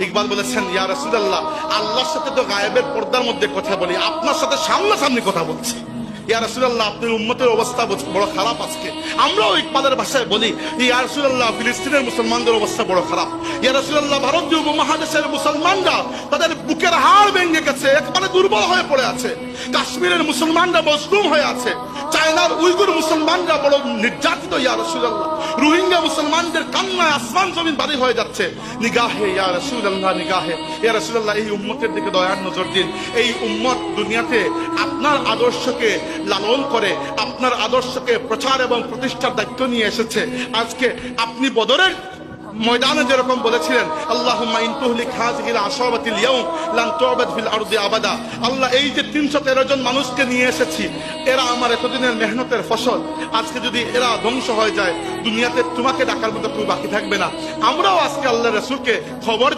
ইকবাল বলেছেন, ইয়া রাসূলুল্লাহ, আল্লাহর সাথে তো গায়েবের পর্দার মধ্যে কথা বলি, আপনার সাথে সামনাসামনি কথা বলছি। ইয়া রাসূলুল্লাহ, আপনার উম্মতের অবস্থা বড় খারাপ আজকে। আমরাও ইকবালের ভাষায় বলি, ইয়া রাসূলুল্লাহ, ফিলিস্তিনের মুসলমানদের অবস্থা বড় খারাপ। ইয়া রাসূলুল্লাহ, ভারতীয় উপমহাদেশের মুসলমানরা তাদের বুকের হাড় ভেঙে গেছে, একবারে দুর্বল হয়ে পড়ে আছে। কাশ্মীরের মুসলমানরা মজলুম হয়ে আছে। চায়নার উইগুর মুসলমানরা বড় নির্যাতিত। ইয়া রাসূলুল্লাহ, রোহিঙ্গা মুসলমানদের কান্নায় আসমান জমিন বাড়ি হয়ে যাচ্ছে। নিগাহে ইয়া রাসূলুল্লাহ, নিগাহে ইয়া রাসূলুল্লাহ, এই উম্মতের দিকে দয়ার নজর দিন। এই উম্মত দুনিয়াতে আপনার আদর্শকে লালন করে, আপনার আদর্শকে প্রচার এবং প্রতিষ্ঠার দায়িত্ব নিয়ে এসেছে। আজকে আপনি বদরের ময়দানে যেরকম বলেছিলেন, আল্লাহুম্মা ইন তুহলিক হাযিহিল আসাবাতিল ইয়াউম লান তু'বাদ ফিল আরদি আবাদা। আল্লাহ, এই যে 313 জন মানুষকে নিয়ে এসেছি, এরা আমার এতদিনের মেহনতের ফসল। আজকে যদি এরা ধ্বংস হয়ে যায়, দুনিয়াতে তোমাকে ডাকার মতো কেউ বাকি থাকবে না। আমরাও আজকে আল্লাহর রাসূলকে খবর